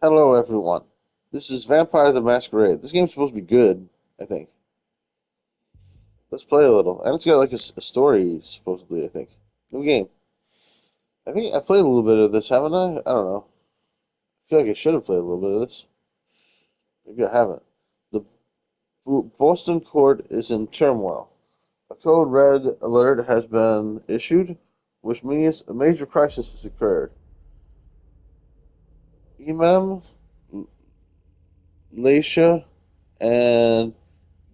Hello, everyone. This is Vampire the Masquerade. This game's supposed to be good, I think. Let's play a little. And it's got like a story, supposedly, I think. New game. I think I played a little bit of this, haven't I? I don't know. I feel like I should have played a little bit of this. Maybe I haven't. The Boston court is in turmoil. A code red alert has been issued, which means a major crisis has occurred. Imam, Laisha, and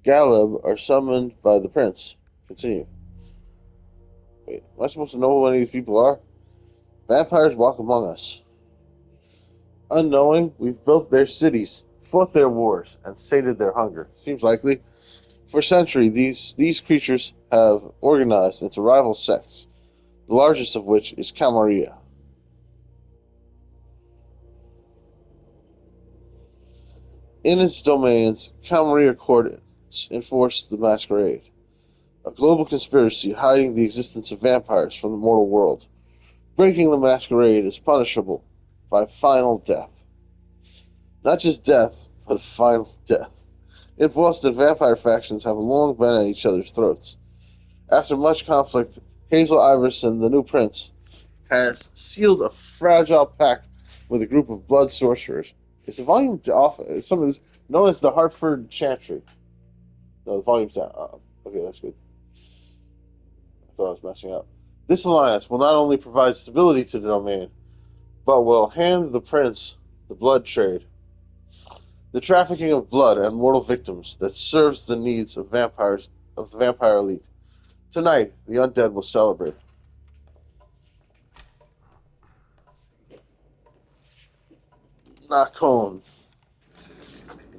Galeb are summoned by the prince. Continue. Wait, am I supposed to know who any of these people are? Vampires walk among us. Unknowing, we've built their cities, fought their wars, and sated their hunger. Seems likely. For centuries, these creatures have organized into rival sects, the largest of which is Camarilla. In its domains, Camarilla courts enforce the Masquerade, a global conspiracy hiding the existence of vampires from the mortal world. Breaking the Masquerade is punishable by final death. Not just death, but final death. In Boston, vampire factions have long been at each other's throats. After much conflict, Hazel Iverson, the new prince, has sealed a fragile pact with a group of blood sorcerers. Is the volume off? Some is known as the Hartford Chantry. No, the volume's down. Okay, that's good. I thought I was messing up. This alliance will not only provide stability to the domain, but will hand the prince the blood trade, the trafficking of blood and mortal victims that serves the needs of vampires of the vampire elite. Tonight, the undead will celebrate. Nakon.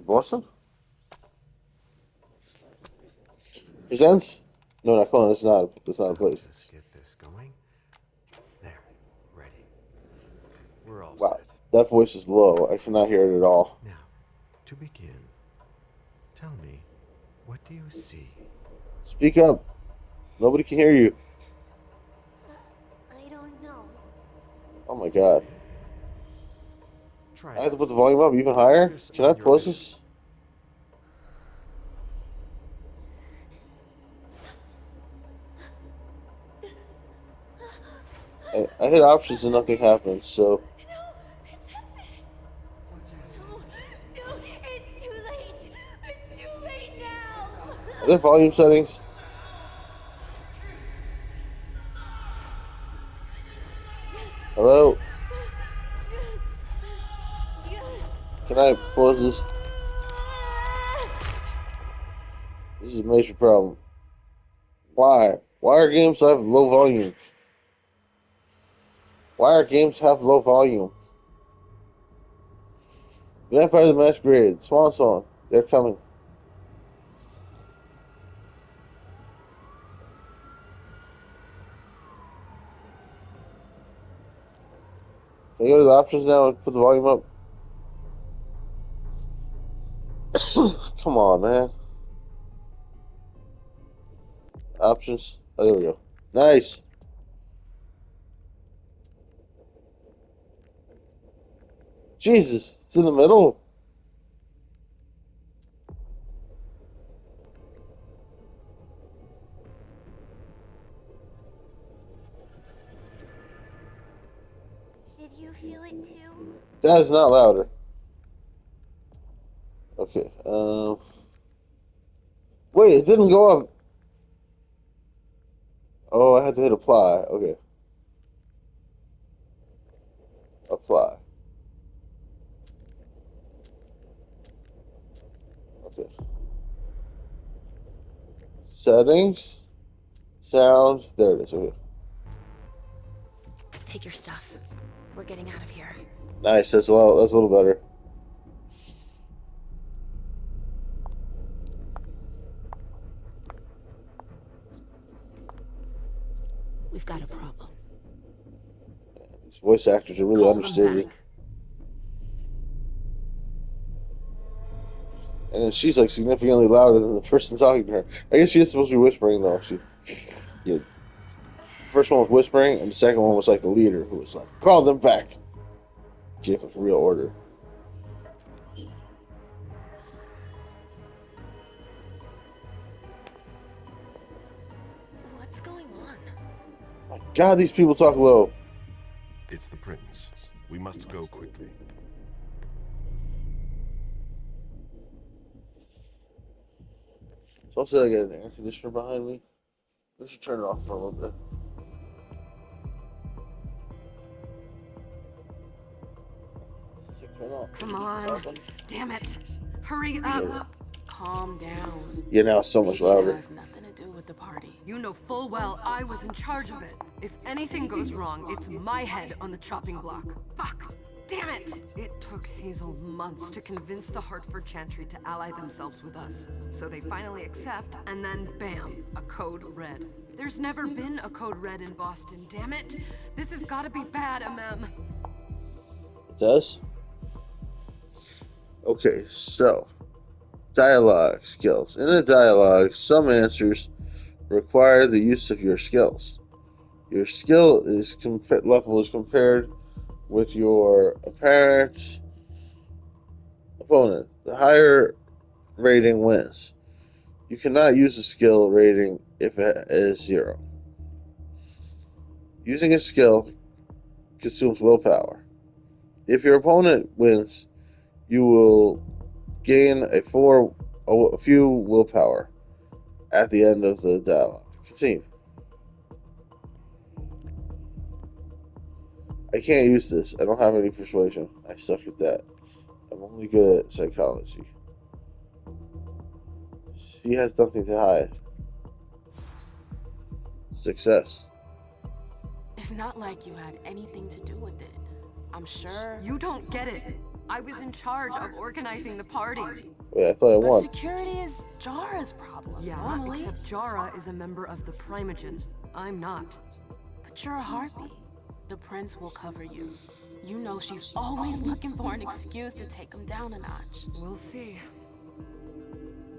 Boston? Presents? No, Nakon, that's not a place. Let's get this going. There, ready. We're all Wow. set. That voice is low. I cannot hear it at all. Now, to begin, tell me, what do you see? Speak up. Nobody can hear you. I don't know. Oh my god. Try I have to this. put the volume up even higher? Focus Can I on your pause vision. this? I hit options and nothing happens, so. No, it's happening. No, no, it's too late. It's too late now. Are there volume settings? Hello? Can I pause this? This is a major problem. Why? Why are games have low volume? Why are games have low volume? Vampire the Masquerade, Swan Song, they're coming. Can you go to the options now and put the volume up? Come on, man. Options. Oh, there we go. Nice. Jesus, it's in the middle. Did you feel it too? That is not louder. Okay. Wait, it didn't go up. Oh, I had to hit apply. Okay. Apply. Okay. Settings. Sound. There it is. Okay. Take your stuff. We're getting out of here. Nice. That's a little better. We've got a problem. These voice actors are really Call them understated. back. And then she's like significantly louder than the person talking to her. I guess she is supposed to be whispering though. Yeah. The first one was whispering, and the second one was like the leader who was like, "Call them back." Gave like a real order. God, these people talk low. It's the prince. We must go quickly. So I'll say I got an air conditioner behind me. We should turn it off for a little bit. Does it turn off? Come on. Damn it. Hurry up. Calm down. Yeah, now it's so much Maybe it louder. has nothing to do with the party. You know full well I was in charge of it. If anything goes wrong, it's my head on the chopping block. Fuck. Damn it! It took Hazel months to convince the Hartford Chantry to ally themselves with us. So they finally accept, and then bam, a code red. There's never been a code red in Boston, damn it! This has gotta be bad, MM. It does? Okay, so dialogue skills. In a dialogue, some answers require the use of your skills. Your skill is level is compared with your apparent opponent. The higher rating wins. You cannot use a skill rating if it is 0. Using a skill consumes willpower. If your opponent wins, you will gain a few willpower at the end of the dialogue. Continue. I can't use this. I don't have any persuasion. I suck at that. I'm only good at psychology. She has nothing to hide. Success. It's not like you had anything to do with it. I'm sure. You don't get it. I was in charge of organizing the party. Wait, I thought I But won. security is Jara's problem. Yeah, normally. except Jara is a member of the Primogen. I'm not. But you're a harpy. The prince will cover you. You know she's always looking for an excuse to take him down a notch. We'll see.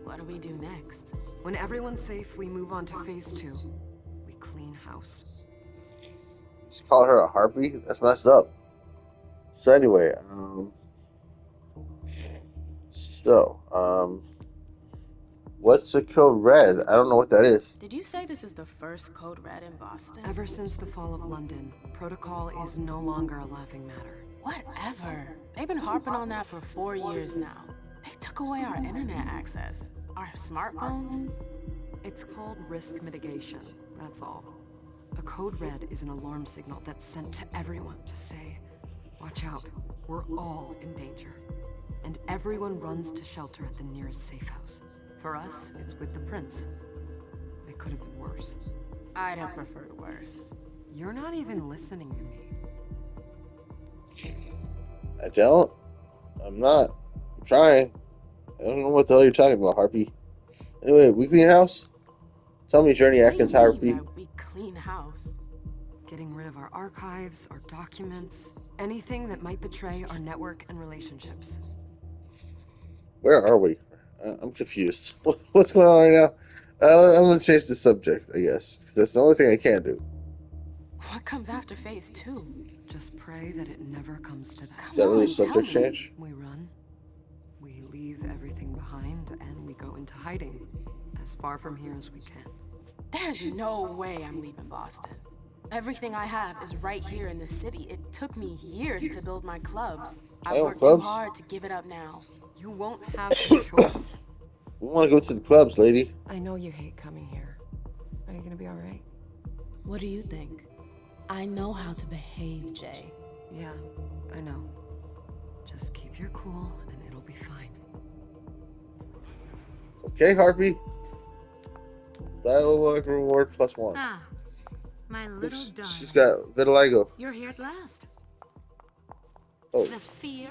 What do we do next? When everyone's safe, we move on to phase 2. We clean house. Just call her a harpy? That's messed up. So anyway, what's a code red? I don't know what that is. Did you say this is the first code red in Boston? Ever since the fall of London, protocol is no longer a laughing matter. Whatever. They've been harping on that for 4 years now. They took away our internet access. Our smartphones. It's called risk mitigation, that's all. A code red is an alarm signal that's sent to everyone to say, watch out, we're all in danger. And everyone runs to shelter at the nearest safe house. For us, it's with the prince. It could have been worse. I'd have preferred worse. You're not even listening to me. I don't. I'm not. I'm trying. I don't know what the hell you're talking about, Harpy. Anyway, we clean house? Tell me, Journey Atkins, What do you Harpy. mean by we clean house? Getting rid of our archives, our documents, anything that might betray our network and relationships. Where are we? I'm confused. What's going on right now? I'm going to change the subject, I guess. That's the only thing I can do. What comes after phase 2? Just pray that it never comes to that. Is that really a Tell subject me. change? We run, we leave everything behind, and we go into hiding, as far from here as we can. There's no way I'm leaving Boston. Everything I have is right here in the city. It took me years to build my clubs. I own worked clubs? too hard to give it up now. You won't have a choice. We want to go to the clubs, lady. I know you hate coming here. Are you gonna be alright? What do you think? I know how to behave, Jay. Yeah, I know. Just keep your cool, and it'll be fine. Okay, Harpy. Dialogue reward +1. Ah, my little darling. She's got vitiligo. You're here at last. Oh, The fear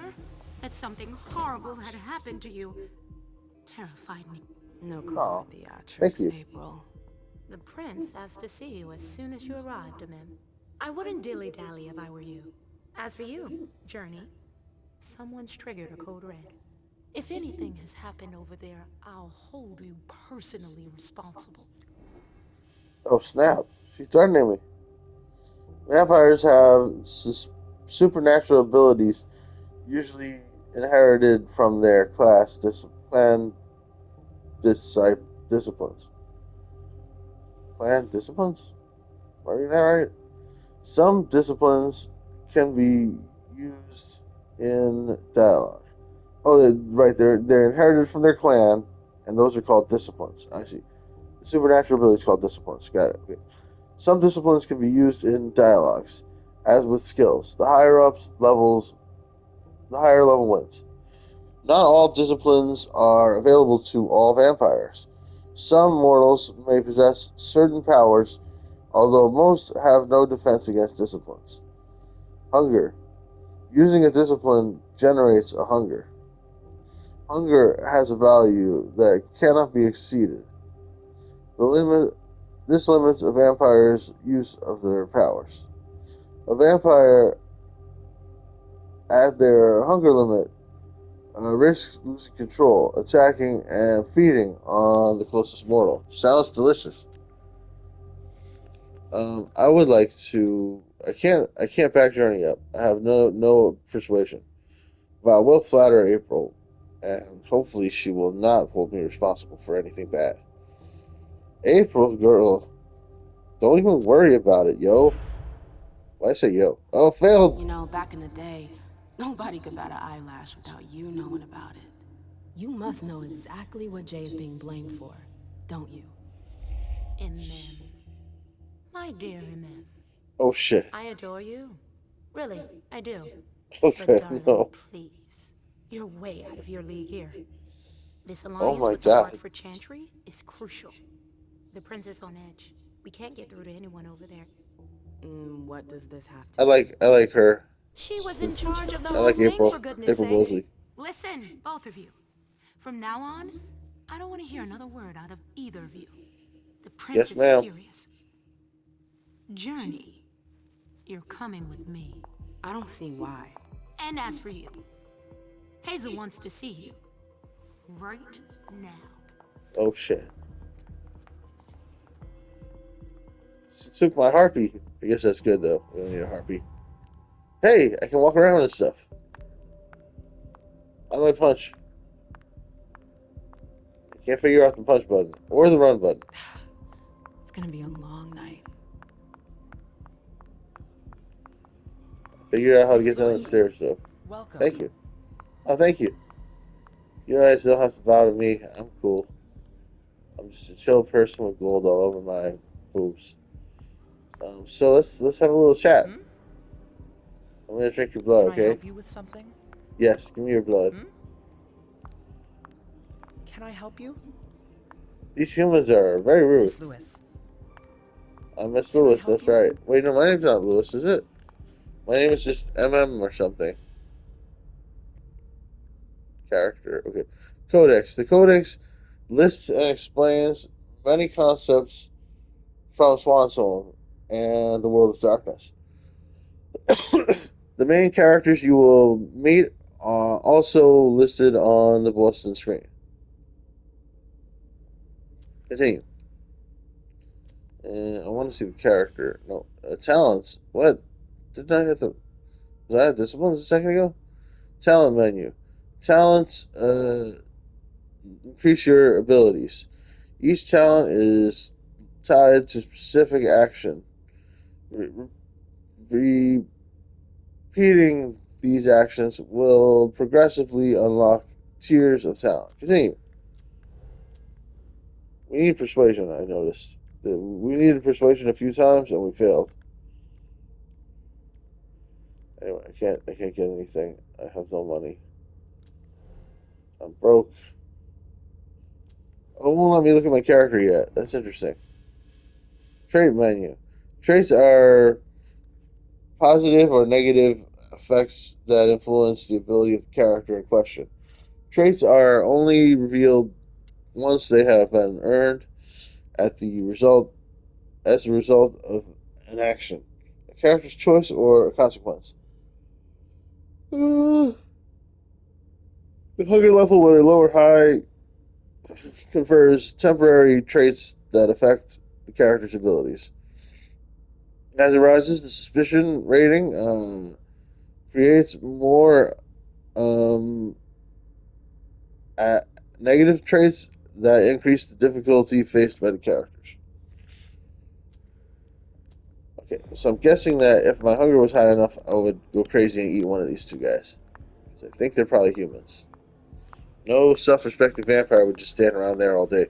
that something horrible had happened to you terrified me. No Aw, call for theatrics, thank you. April. The prince asked to see you as soon as you arrived, Amim. I wouldn't dilly-dally if I were you. As for you, Journey, someone's triggered a code red. If anything has happened over there, I'll hold you personally responsible. oh snap. She's threatening me. Vampires have supernatural abilities, usually inherited from their class disciplines. Clan disciplines? Am I reading that right? Some disciplines can be used in dialogue. Oh, right. They're inherited from their clan, and those are called disciplines. I see. The supernatural ability is called disciplines. Got it. Okay. Some disciplines can be used in dialogues, as with skills. The higher level wins. Not all disciplines are available to all vampires. Some mortals may possess certain powers, although most have no defense against disciplines. Hunger. Using a discipline generates a hunger. Hunger has a value that cannot be exceeded. The limit This limits a vampire's use of their powers. A vampire at their hunger limit risks losing control, attacking, and feeding on the closest mortal. Sounds delicious. I would like to. I can't back Journey up. I have no persuasion, but I will flatter April, and hopefully she will not hold me responsible for anything bad. April, girl, don't even worry about it, yo. Why I say yo? Oh, failed. You know, back in the day, nobody could bat an eyelash without you knowing about it. You must know exactly what Jay is being blamed for, don't you? Mem. My dear Mem. Oh shit. I adore you. Really, I do. But Okay, darling, no. please. You're way out of your league here. This Oh alliance my with the god. Hartford Chantry is crucial. The prince is on edge. We can't get through to anyone over there. What does this have to do? I like her. She was in charge of the I whole like thing, April. for goodness April sake. Mosley. Listen, both of you. From now on, I don't want to hear another word out of either of you. The prince Yes, is ma'am. furious. Journey, you're coming with me. I don't see why. And as for you, Hazel wants to see you. Right now. Oh shit. She took my harpy. I guess that's good though. We don't need a harpy. Hey, I can walk around and stuff. I might punch. I can't figure out the punch button or the run button. It's gonna be a long night. Figured out how to Miss get down the Lewis, stairs though. welcome. Thank you. Oh, thank you. You guys don't have to bow to me. I'm cool. I'm just a chill person with gold all over my boobs. So let's have a little chat. Hmm? I'm gonna drink your blood, Can I okay? help you with something? Yes, give me your blood. Hmm? Can I help you? These humans are very rude. Miss Lewis, I'm Miss can I Lewis, help that's you? right. Wait, no, my name's not Lewis, is it? My name is just MM or something. Character. Okay. Codex. The Codex lists and explains many concepts from Swan Song and the World of Darkness. The main characters you will meet are also listed on the Boston screen. Continue. And I want to see the character. No, talents. What? Didn't I hit the? Was I at disciplines a second ago? Talent menu. Talents increase your abilities. Each talent is tied to specific action. Repeating these actions will progressively unlock tiers of talent. Continue. We need persuasion, I noticed. We needed persuasion a few times and we failed. Anyway, I can't get anything. I have no money. I'm broke. Oh, it won't let me look at my character yet. That's interesting. Trait menu. Traits are positive or negative effects that influence the ability of the character in question. Traits are only revealed once they have been earned at the result as a result of an action, a character's choice, or a consequence. The hunger level, whether low or high, confers temporary traits that affect the character's abilities. As it rises, the suspicion rating creates more um, uh, negative traits that increase the difficulty faced by the characters. Okay, so I'm guessing that if my hunger was high enough, I would go crazy and eat one of these two guys. So I think they're probably humans. No self-respecting vampire would just stand around there all day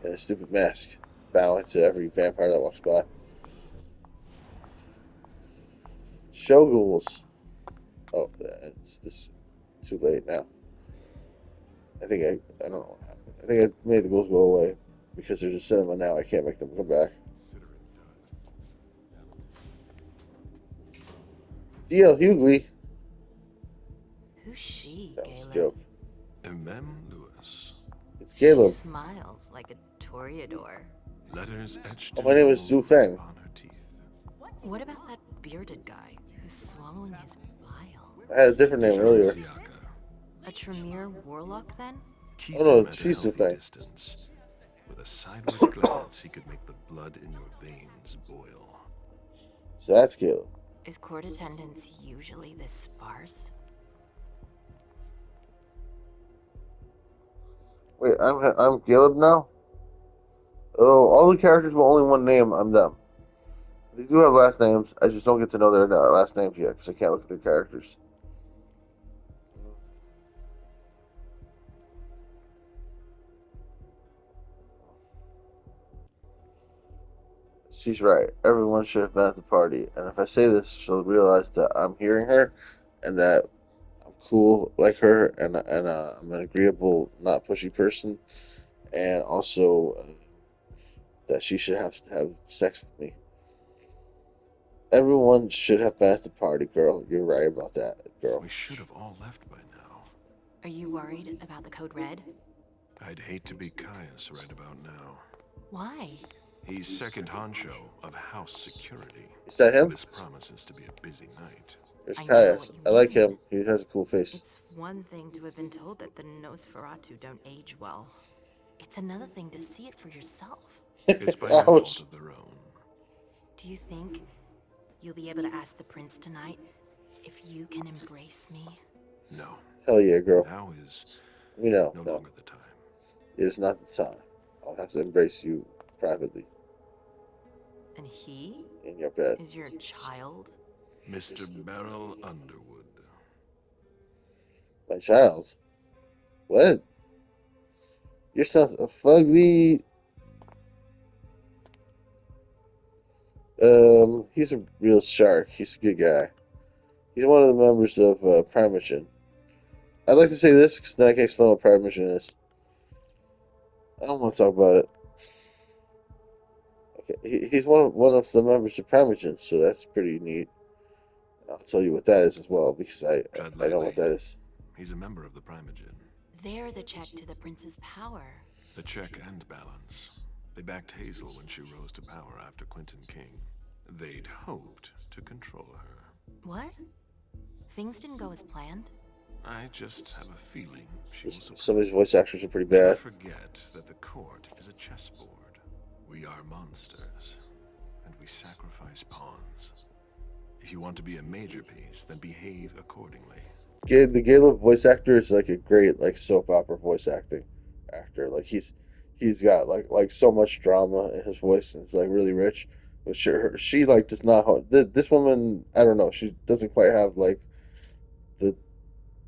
in a stupid mask, bowing to every vampire that walks by. Shoguls. Oh, it's too late now. I don't know what happened. I think I made the ghouls go away because they're just cinema now. I can't make them come back. Consider it done. D.L. Hughley. Who's she, That was a Galen? joke. Emem Lewis. It's She Caleb. smiles like a toreador. Letters etched Oh, in my name is gold Zhu Feng. upon her teeth. What about that bearded guy who's swallowing his bile? I had a different name earlier. Siaka. A Tremere warlock, then? Keep Oh, no, him at a she's the healthy thing. distance. With a sideward glance, he could make the blood in your veins boil. So that's Caleb. Is court attendance usually this sparse? Wait, I'm Caleb now? Oh, all the characters with only one name, I'm them. They do have last names. I just don't get to know their last names yet because I can't look at their characters. She's right. Everyone should have been at the party. And if I say this, she'll realize that I'm hearing her and that I'm cool like her and I'm an agreeable, not pushy person. And also that she should have to have sex with me. Everyone should have been at the party, girl. You're right about that, girl. We should have all left by now. Are you worried about the Code Red? I'd hate to be Caius right about now. Why? He's second honcho of house security. Is that him? This promises to be a busy night. There's I know Caius. what you I like mean. him. He has a cool face. It's one thing to have been told that the Nosferatu don't age well. It's another thing to see it for yourself. It's by no fault Ouch. of their own. Do you think you'll be able to ask the prince tonight if you can embrace me? No. Hell yeah, girl. Now is We know. no No, longer the time. it is not the time. I'll have to embrace you privately And he in your bed. is your child? Mr. Beryl Underwood. My child? What? Your son's a fugly. He's a real shark. He's a good guy. He's one of the members of Primogen. I'd like to say this because then I can explain what Primogen is. I don't want to talk about it. Okay, he's one of the members of Primogen, so that's pretty neat. I'll tell you what that is as well because Tread I know what lightly. that is. He's a member of the Primogen. They're the check to the prince's power. The check and balance. They backed Hazel when she rose to power after Quentin King. They'd hoped to control her. What? Things didn't go as planned? I just have a feeling she will surprise. Some of these voice actors are pretty Never bad. forget that the court is a chessboard. We are monsters, and we sacrifice pawns. If you want to be a major piece, then behave accordingly. The Caleb voice actor is like a great like soap opera voice actor. Like he's got like so much drama in his voice and it's like really rich. But she like does not. This woman, I don't know. She doesn't quite have like the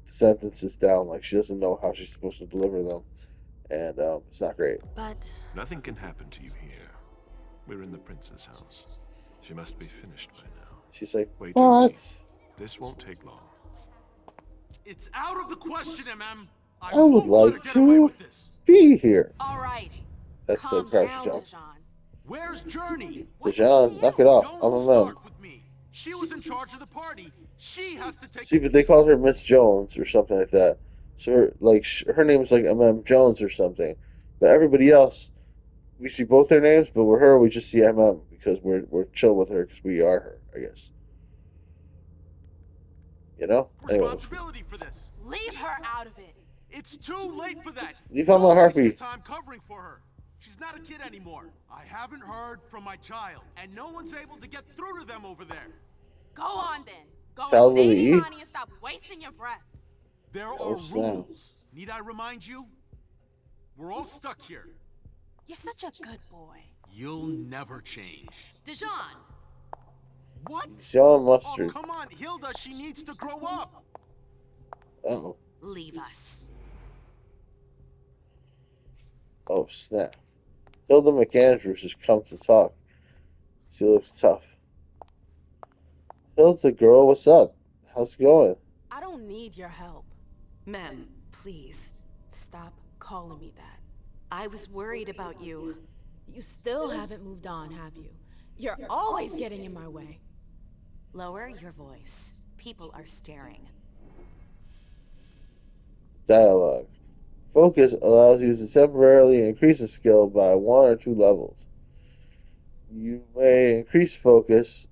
sentences down. Like she doesn't know how she's supposed to deliver them, and it's not great. But Nothing can happen to you here. We're in the prince's house. She must be finished by now. She's like, Wait for me. what? This won't take long. It's out of the question, MM. I would won't let her like get away to with this. be here. All right. That's Calm Crouch down, Jones. Dejan. Where's Journey? Dejan, knock it off. I'm Don't a man. start with me. She was in charge of the party. She has to take. See, but they called her Miss Jones or something like that. So her name is like MM Jones or something. But everybody else, we see both their names, but with her we just see MM because we're chill with her because we are her, I guess. You know. Anyways, Responsibility for this. Leave her out of it. It's too late for that. Leave out my Don't waste Harpy. your time covering for her. She's not a kid anymore. I haven't heard from my child, and no one's able to get through to them over there. Go on then. Go Child and with save an E? Imani and stop wasting your breath. There Oh, are snap. rules. Need I remind you? We're all stuck here. You're such a good boy. You'll never change. Dejan, What? Yellow Oh, mustard. come on, Hilda, she needs to grow up. Uh-oh. Leave us. Oh, snap. Hilda McAndrews has come to talk. She looks tough. Hilda, girl, what's up? How's it going? I don't need your help. Ma'am, please. Stop calling me that. I was worried about you. You still haven't moved on, have you? You're always getting in my way. Lower your voice. People are staring. Dialogue. Focus allows you to temporarily increase a skill by 1 or 2 levels. You may increase focus.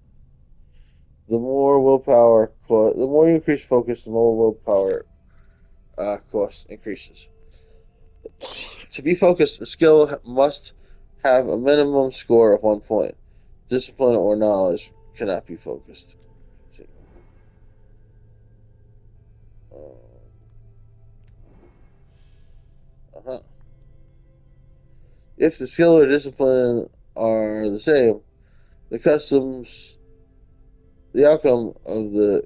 The more you increase focus, the more willpower cost increases. To be focused, the skill must have a minimum score of 1 point. Discipline or knowledge cannot be focused. Let's see. Uh-huh. If the skill or discipline are the same, the outcome of the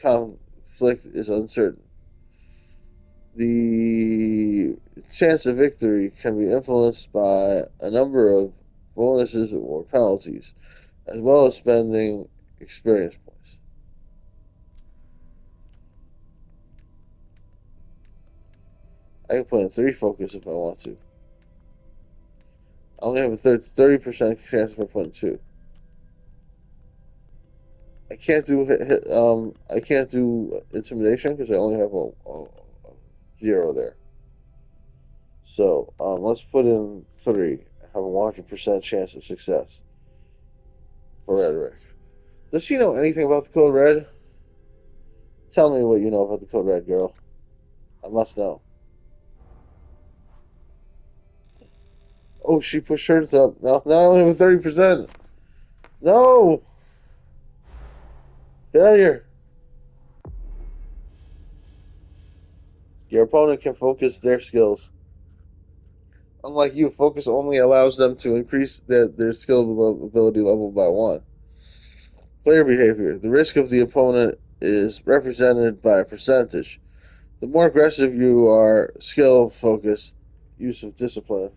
conflict is uncertain. The chance of victory can be influenced by a number of bonuses or penalties, as well as spending experience points. I can put in 3 focus if I want to. I only have a 30% chance if I put in 2. I can't do intimidation because I only have a 0 there. So let's put in 3. I have a 100% chance of success for rhetoric. Does she know anything about the code red? Tell me what you know about the code red, girl. I must know. Oh, she pushed hers up. Now I only have a 30%. No! Failure. Your opponent can focus their skills. Unlike you, focus only allows them to increase their skill ability level by 1. Player behavior. The risk of the opponent is represented by a percentage. The more aggressive you are, skill focus, use of discipline,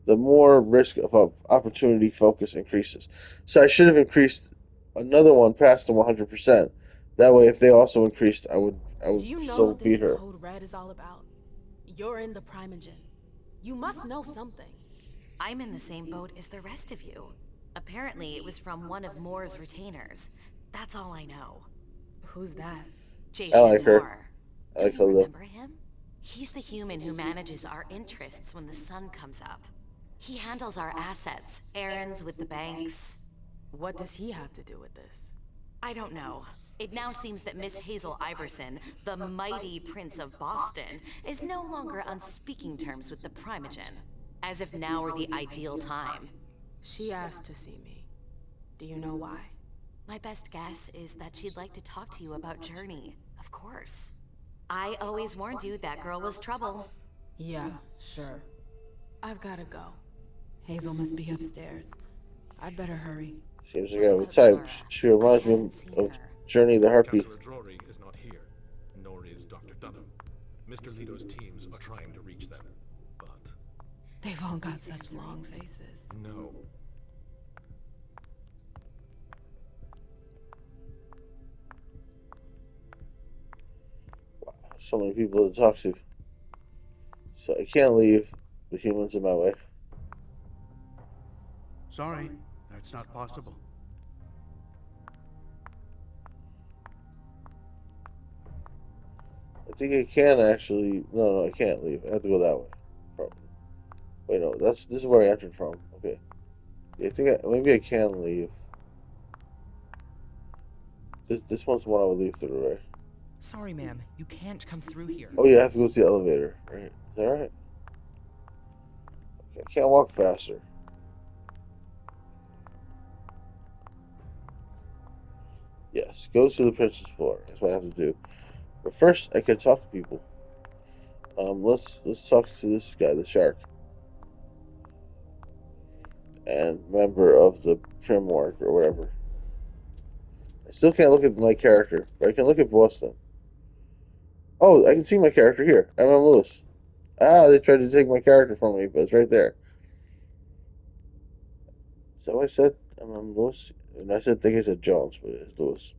the more risk of opportunity focus increases. So I should have increased another one past the 100%. That way, if they also increased, I Do would you know still what this beat her. code red is all about? You're in the Primogen. You must know something. I'm in the same boat as the rest of you. Apparently, it was from one of Moore's retainers. That's all I know. Who's that? I Jason like her. Moore. I like Don't you Hilda. remember him? He's the human who manages our interests when the sun comes up. He handles our assets, errands with the banks. What does he have to do with this? I don't know. It now seems that Miss Hazel Iverson, the mighty Prince of Boston, is no longer on speaking terms with the Primogen. As if now were the ideal time. She asked to see me. Do you know why? My best guess is that she'd like to talk to you about Journey, of course. I always warned you that girl was trouble. Yeah, sure. I've gotta go. Hazel must be upstairs. I'd better hurry. Seems like I have a type. She reminds me of Journey the Harpy. Counselor Drury is not here, nor is Dr. Dunham. Mr. Leto's teams are trying to reach them, but... They've all got such long faces. No. Wow, so many people to talk to. So I can't leave the humans in my way. Sorry, that's not possible. I think I can actually. No, I can't leave. I have to go that way. Probably. Wait, no, this is where I entered from. Okay. Yeah, maybe I can leave. This one's the one I would leave through, right? Sorry, ma'am. You can't come through here. Oh yeah, I have to go to the elevator, right? Is that right? Okay, I can't walk faster. Yes, go to the prince's floor. That's what I have to do. But first, I can talk to people. Let's talk to this guy, the shark, and member of the Primwork or whatever. I still can't look at my character, but I can look at Boston. Oh, I can see my character here. MM Lewis. Ah, they tried to take my character from me, but it's right there. So I said MM Lewis, and think I said Jones, but it's Lewis.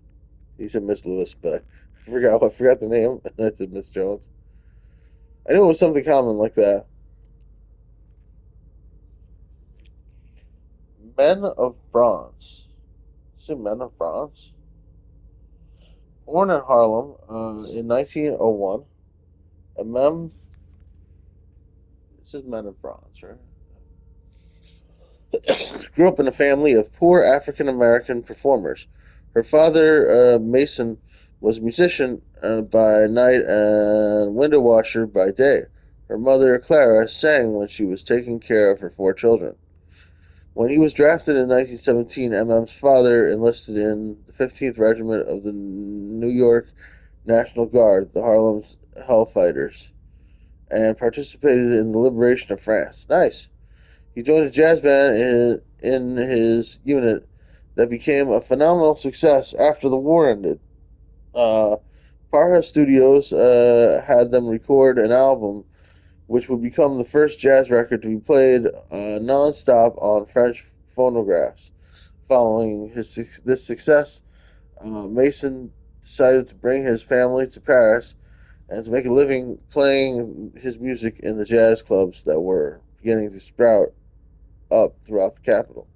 He said Miss Lewis, but I forgot the name, and I said Miss Jones. I knew it was something common like that. Men of Bronze. Is it Men of Bronze? Born in Harlem in 1901, a mem. This is Men of Bronze, right? Grew up in a family of poor African American performers. Her father, Mason, was a musician by night and window washer by day. Her mother, Clara, sang when she was taking care of her four children. When he was drafted in 1917, MM's father enlisted in the 15th Regiment of the New York National Guard, the Harlem's Hellfighters, and participated in the liberation of France. Nice. He joined a jazz band in his unit that became a phenomenal success after the war ended. Uh, Farha Studios had them record an album which would become the first jazz record to be played non-stop on French phonographs. Following this success, Mason decided to bring his family to Paris and to make a living playing his music in the jazz clubs that were beginning to sprout up throughout the capital.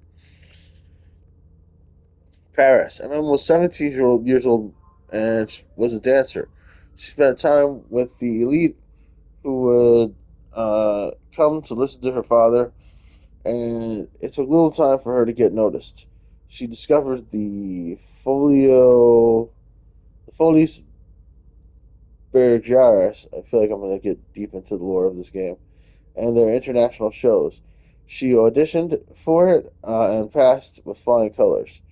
Paris. Emma was 17 years old and was a dancer. She spent time with the elite who would come to listen to her father, and it took little time for her to get noticed. She discovered the Folies Bergerac. I feel like I'm going to get deep into the lore of this game and their international shows. She auditioned for it and passed with flying colors.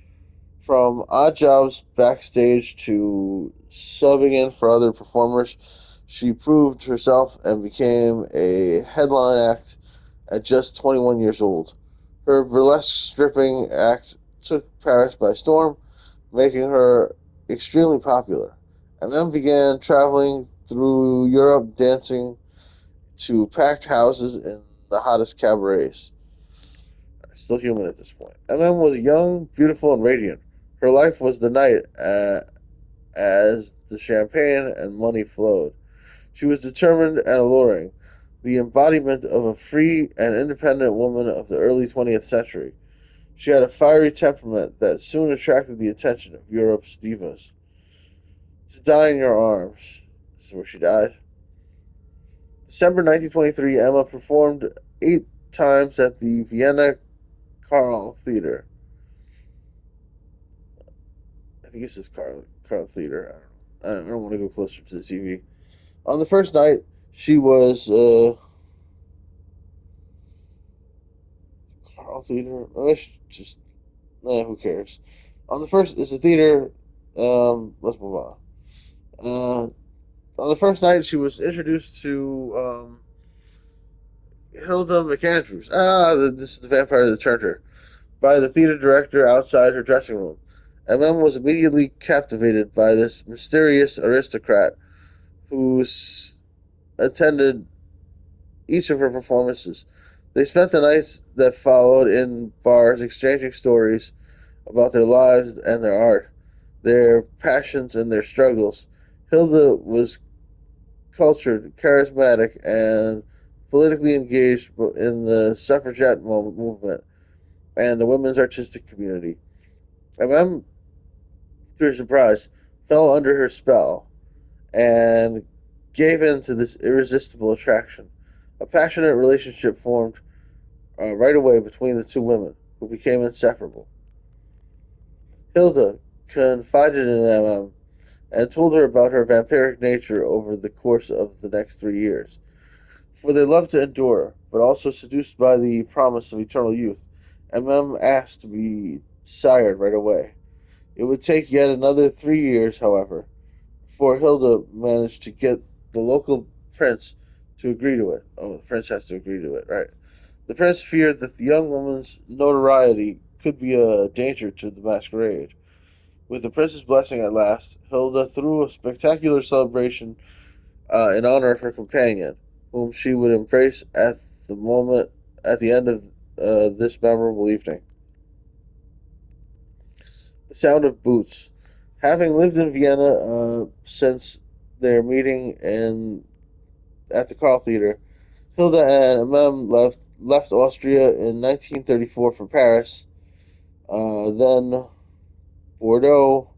From odd jobs backstage to subbing in for other performers, she proved herself and became a headline act at just 21 years old. Her burlesque stripping act took Paris by storm, making her extremely popular, and then began traveling through Europe dancing to packed houses in the hottest cabarets. Still human at this point. MM was young, beautiful, and radiant. Her life was the night as the champagne and money flowed. She was determined and alluring, the embodiment of a free and independent woman of the early 20th century. She had a fiery temperament that soon attracted the attention of Europe's divas. To die in your arms. This is where she died. December 1923, Emma performed 8 times at the Vienna Carl Theater. I think this is Carl Theater. I don't want to go closer to the TV. On the first night, she was Carl Theater. Just who cares? On the first is the theater. Let's move on. On the first night, she was introduced to Hilda McAndrews. This is the vampire that turned her by the theater director outside her dressing room. MM was immediately captivated by this mysterious aristocrat who attended each of her performances. They spent the nights that followed in bars exchanging stories about their lives and their art, their passions and their struggles. Hilda was cultured, charismatic, and politically engaged in the suffragette movement and the women's artistic community. MM, to her surprise, fell under her spell and gave in to this irresistible attraction. A passionate relationship formed right away between the two women, who became inseparable. Hilda confided in MM and told her about her vampiric nature over the course of the next 3 years. For they loved to endure, but also seduced by the promise of eternal youth, MM asked to be sired right away. It would take yet another 3 years, however, before Hilda managed to get the local prince to agree to it. Oh, the prince has to agree to it, right? The prince feared that the young woman's notoriety could be a danger to the masquerade. With the prince's blessing at last, Hilda threw a spectacular celebration in honor of her companion, whom she would embrace at the end of this memorable evening. The sound of boots. Having lived in Vienna since their meeting at the Carl Theater, Hilda and Mem left Austria in 1934 for Paris, then Bordeaux.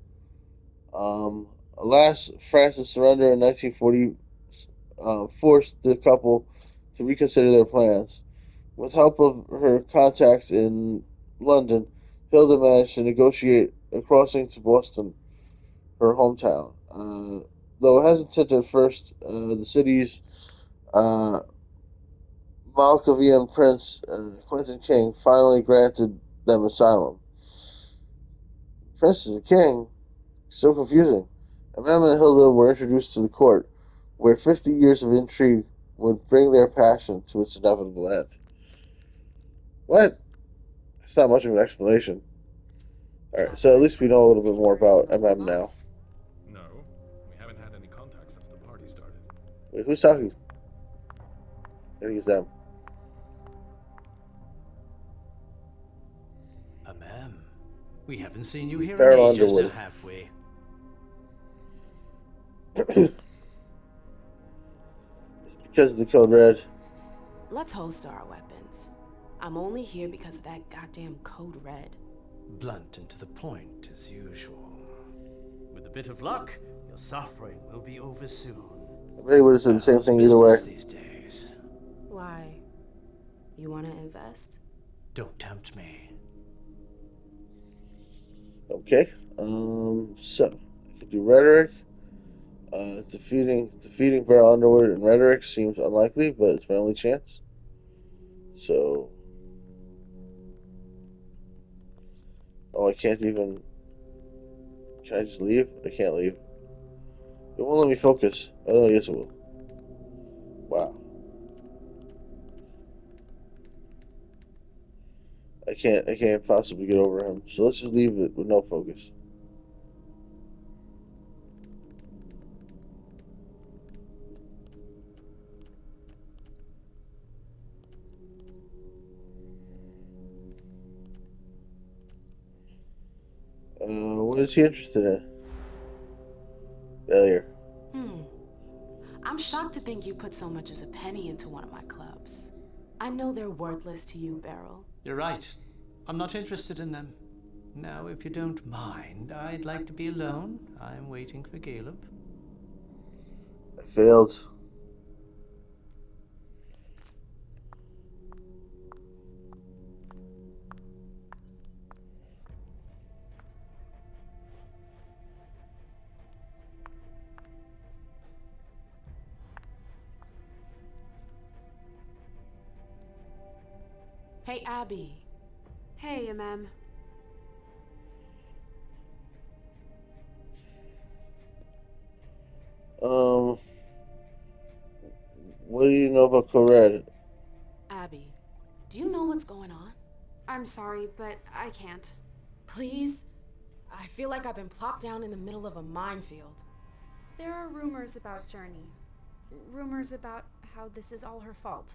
Alas, France's surrender in 1940 forced the couple to reconsider their plans. With help of her contacts in London, Hilda managed to negotiate a crossing to Boston, her hometown. Though hesitant at first, the city's uh, Malkavian prince, Clinton King, finally granted them asylum. Prince and king? So confusing. Amanda and Hilda were introduced to the court, where 50 years of intrigue would bring their passion to its inevitable end. What? It's not much of an explanation. Alright, so at least we know a little bit more about MM now. No, we haven't had any contact since the party started. Wait, who's talking? I think it's them. Ma'am, we haven't seen you here in Beryl ages, now Underwood. have we? It's because of the code red. Let's holster our weapons. I'm only here because of that goddamn code red. Blunt and to the point, as usual. With a bit of luck, your suffering will be over soon. I bet he would have said the same How's thing either way. business these days? Why? You want to invest? Don't tempt me. Okay. So I could do rhetoric. Defeating Beryl Underwood in rhetoric seems unlikely, but it's my only chance. So, I can't even. Can I just leave? I can't leave. It won't let me focus. Oh, yes, it will. Wow. I can't possibly get over him. So let's just leave it with no focus. What is he interested in? Failure. I'm shocked to think you put so much as a penny into one of my clubs. I know they're worthless to you, Beryl. You're right. I'm not interested in them. Now, if you don't mind, I'd like to be alone. I'm waiting for Caleb. I failed. Hey, Abby. Hey, Mem. What do you know about Cored? Abby, do you know what's going on? I'm sorry, but I can't. Please? I feel like I've been plopped down in the middle of a minefield. There are rumors about Journey. Rumors about how this is all her fault.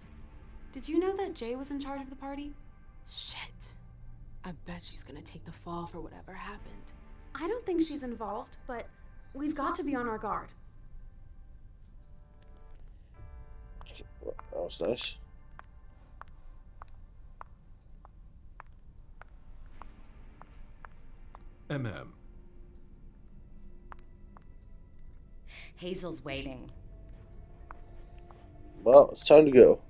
Did you know that Jay was in charge of the party? Shit. I bet she's gonna take the fall for whatever happened. I don't think she's involved, but we've got to be on our guard. That was nice. MM. Hazel's waiting. Well, it's time to go.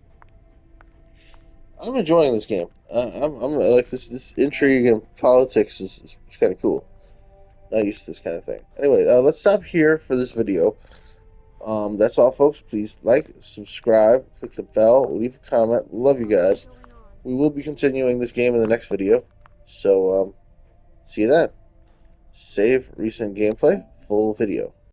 I'm enjoying this game. I'm like this intrigue and politics is kind of cool. Not used to this kind of thing. Anyway, let's stop here for this video. That's all, folks. Please like, subscribe, click the bell, leave a comment. Love you guys. We will be continuing this game in the next video. So, see you then. Save recent gameplay, full video.